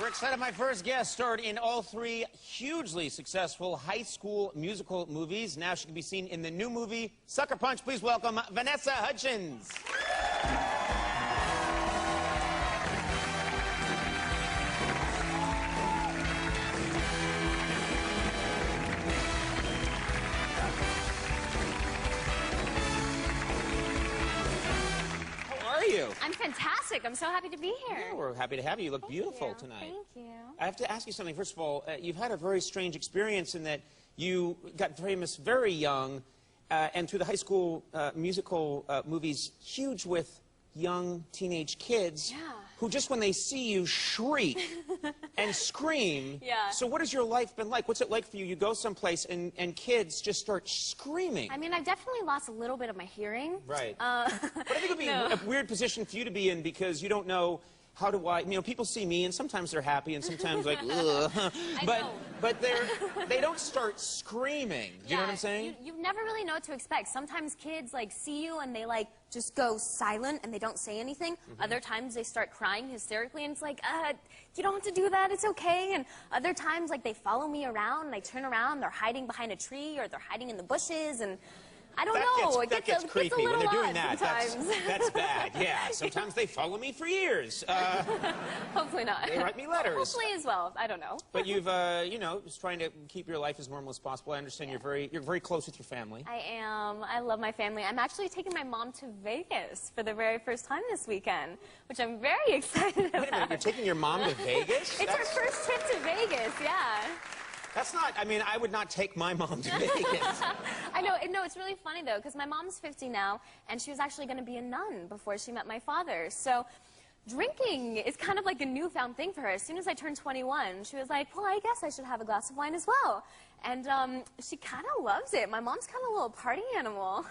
We're excited. My first guest starred in all three hugely successful high school musical movies. Now she can be seen in the new movie, Sucker Punch. Please welcome Vanessa Hudgens. I'm fantastic. I'm so happy to be here. Yeah, we're happy to have you. You look beautiful tonight. Thank you. I have to ask you something. First of all, you've had a very strange experience in that you got famous very young, and through the high school musical movies, huge with young teenage kids who just when they see you shriek and scream. Yeah. So what has your life been like? What's it like for you? You go someplace and kids just start screaming. I mean, I've definitely lost a little bit of my hearing. Right. But I think it would be a weird position for you to be in because you don't know how do I, you know, people see me and sometimes they're happy and sometimes like, ugh. But they don't start screaming. Do you know what I'm saying? You never really know what to expect. Sometimes kids like see you and they like just go silent and they don't say anything. Other times they start crying hysterically and it's like, you don't have to do that, it's okay. And other times like they follow me around and I turn around, they're hiding behind a tree or they're hiding in the bushes and I don't know. That gets creepy when they're doing that. That's bad. Yeah. Sometimes they follow me for years. Hopefully not. They write me letters. Hopefully as well. I don't know. But you've, you know, just trying to keep your life as normal as possible. I understand you're very close with your family. I am. I love my family. I'm actually taking my mom to Vegas for the very first time this weekend, which I'm very excited about. Wait a minute, you're taking your mom to Vegas? It's her first trip to Vegas. Yeah. That's not, I mean, I would not take my mom to Vegas. I know, it's really funny though, because my mom's 50 now, and she was actually going to be a nun before she met my father. So drinking is kind of like a newfound thing for her. As soon as I turned 21, she was like, well, I guess I should have a glass of wine as well. And she kind of loves it. My mom's kind of a little party animal.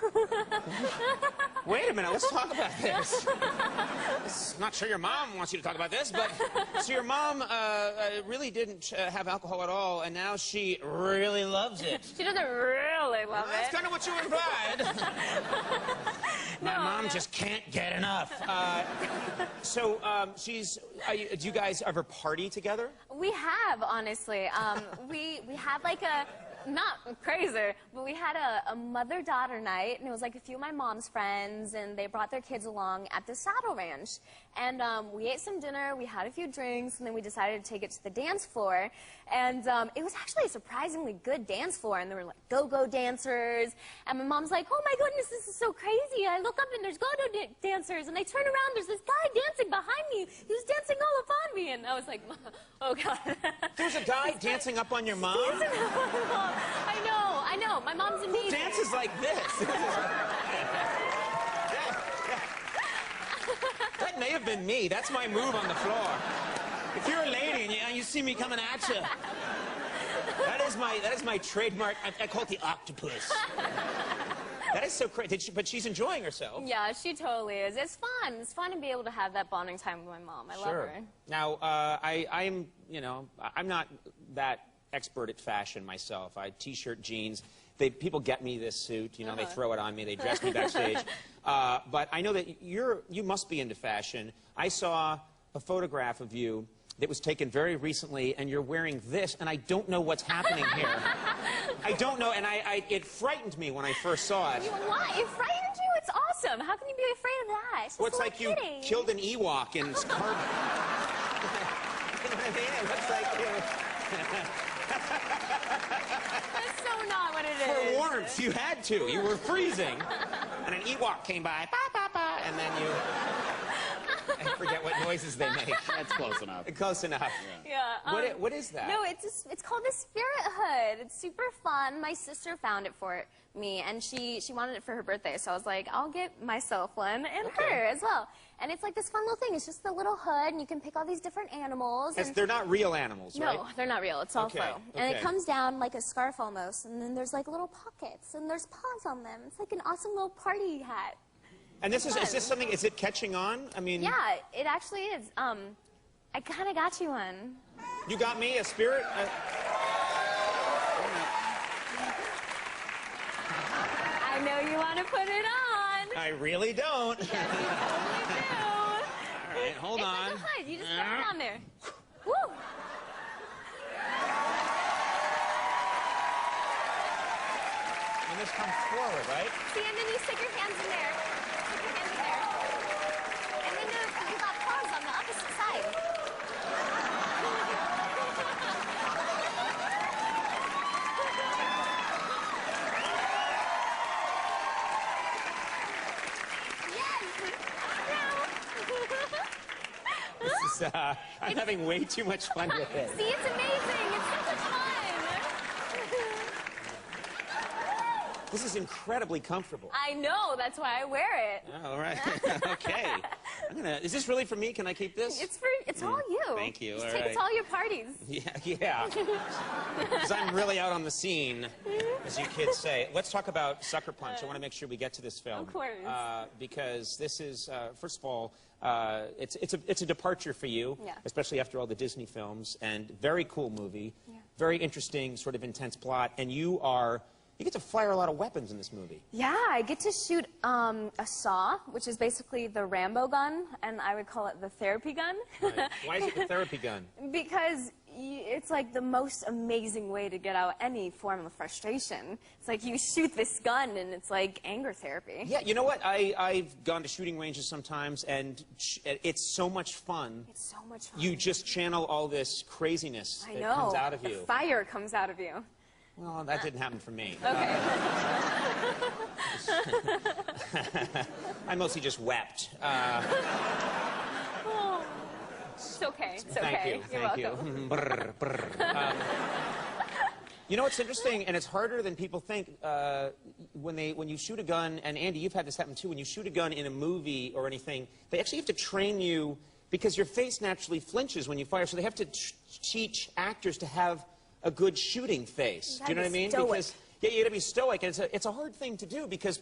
Wait a minute, let's talk about this. I'm not sure your mom wants you to talk about this, but so your mom really didn't have alcohol at all, and now she really loves it. She doesn't really love it. That's kind of what you implied. My mom just can't get enough. So do you guys ever party together? We have, honestly. We had like a, not crazy, but we had a mother-daughter night, and it was like a few of my mom's friends, and they brought their kids along at the Saddle Ranch. And we ate some dinner, we had a few drinks, and then we decided to take it to the dance floor. And it was actually a surprisingly good dance floor, and there were like go-go dancers. And my mom's like, oh my goodness, this is so crazy. I look up and there's go-go dancers, and I turn around, there's this guy dancing behind me. He was dancing all upon me, and I was like, oh God. There's a guy dancing up on your mom? Dancing up on my mom. I know. My mom's amazing. Who dances like this? That may have been me. That's my move on the floor. If you're a lady and you see me coming at you, that is my trademark. I call it the octopus. That is so crazy. But she's enjoying herself. Yeah, she totally is. It's fun. It's fun to be able to have that bonding time with my mom. I love her. Now, I'm, you know, I'm not that expert at fashion myself. T-shirt, jeans. People get me this suit, you know, they throw it on me, they dress me backstage. But I know that you must be into fashion. I saw a photograph of you that was taken very recently, and you're wearing this, and I don't know what's happening here. I don't know, and it frightened me when I first saw it. What? It frightened you? It's awesome. How can you be afraid of that? It's just like you killed an Ewok in carbon. You know what I mean? It looks like you... That's so not what it is. For warmth, you had to. You were freezing. And an Ewok came by, ba, ba, ba, and then you... I forget what noises they make. That's close enough. Close enough. Yeah. What is that? No, it's called the Spirit Hood. It's super fun. My sister found it for me, and she wanted it for her birthday, so I was like, I'll get myself one and her as well. And it's like this fun little thing. It's just the little hood, and you can pick all these different animals. And they're not real animals, right? No, they're not real. It's all faux. And it comes down like a scarf almost, and then there's like little pockets, and there's paws on them. It's like an awesome little party hat. And this is this something, is it catching on? I mean... Yeah, it actually is. I kind of got you one. You got me a spirit? I know you want to put it on. I really don't. Yes, you totally do. All right, hold on. It's like a hood. You just put it on there. Woo! just come forward, right? See, and then you stick your hands in there. Stick your hands in there. And then you got paws on the opposite side. This is, I'm having way too much fun with it. See, it's amazing. It's so much fun. This is incredibly comfortable. I know. That's why I wear it. All right. Okay. Is this really for me? Can I keep this? It's all you. Thank you. Just All take right. it to all your parties. Yeah. Because I'm really out on the scene, as you kids say. Let's talk about Sucker Punch. I want to make sure we get to this film. Of course. Because this is, first of all, it's a departure for you, Yeah. especially after all the Disney films, and very cool movie, Yeah. very interesting, sort of intense plot, and you get to fire a lot of weapons in this movie. Yeah, I get to shoot a saw, which is basically the Rambo gun, and I would call it the therapy gun. Right. Why is it the therapy gun? Because it's like the most amazing way to get out any form of frustration. It's like you shoot this gun and it's like anger therapy. Yeah, you know what? I've gone to shooting ranges sometimes, and it's so much fun. It's so much fun. You just channel all this craziness I that know. comes out of you. The fire comes out of you. Well, that didn't happen for me. Okay. I mostly just wept. Oh, it's okay. It's Thank okay. you. You're Thank welcome. you. Brr, brr. You know, it's interesting, and it's harder than people think. When you shoot a gun, and Andy, you've had this happen too. When you shoot a gun in a movie or anything, they actually have to train you because your face naturally flinches when you fire. So they have to teach actors to have a good shooting face. Do you know what I mean? Stoic. Because yeah, you got to be stoic. And it's a hard thing to do because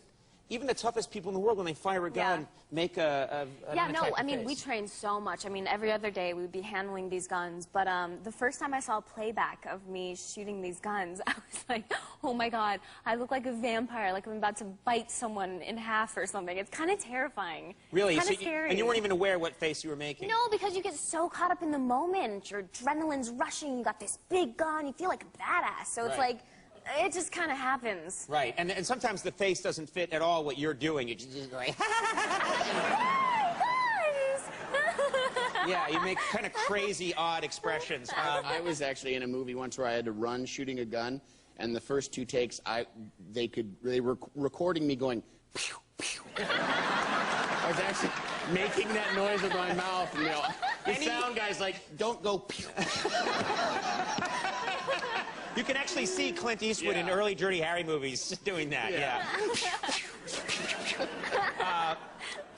even the toughest people in the world, when they fire a gun, make an no, I mean, face. we train so much. I mean, every other day we would be handling these guns. But the first time I saw a playback of me shooting these guns, I was like, oh my God, I look like a vampire, like I'm about to bite someone in half or something. It's kind of terrifying. Really? It's kind of scary. And you weren't even aware what face you were making? No, because you get so caught up in the moment. Your adrenaline's rushing. You got this big gun. You feel like a badass. So it's like, it just kind of happens. Right, and sometimes the face doesn't fit at all what you're doing. You're just going, yeah, you make kind of crazy, odd expressions. I was actually in a movie once where I had to run shooting a gun, and the first 2 takes, they were recording me going, pew, pew. I was actually making that noise with my mouth, and the sound guy's like, don't go pew. You can actually see Clint Eastwood in early Dirty Harry movies doing that, yeah.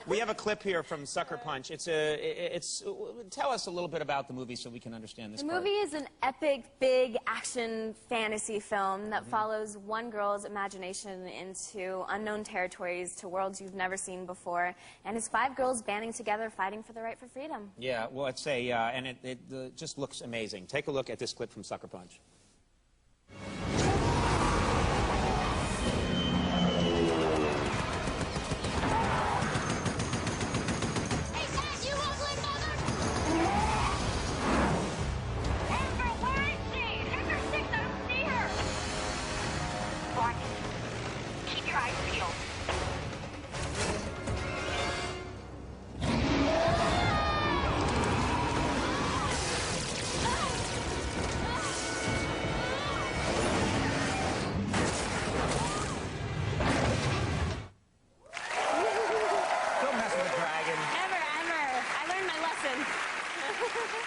We have a clip here from Sucker Punch. Tell us a little bit about the movie so we can understand this The part. movie is an epic, big action fantasy film that follows one girl's imagination into unknown territories, to worlds you've never seen before. And it's 5 girls banding together, fighting for the right for freedom. Yeah, well, and it just looks amazing. Take a look at this clip from Sucker Punch.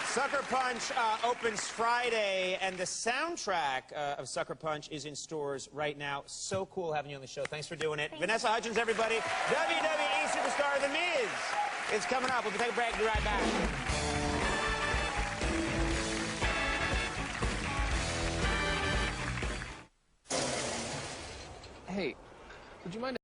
Sucker Punch opens Friday, and the soundtrack of Sucker Punch is in stores right now. So cool having you on the show. Thanks for doing it. Vanessa Hudgens, everybody. WWE Superstar The Miz is coming up. We'll take a break and be right back. Hey, would you mind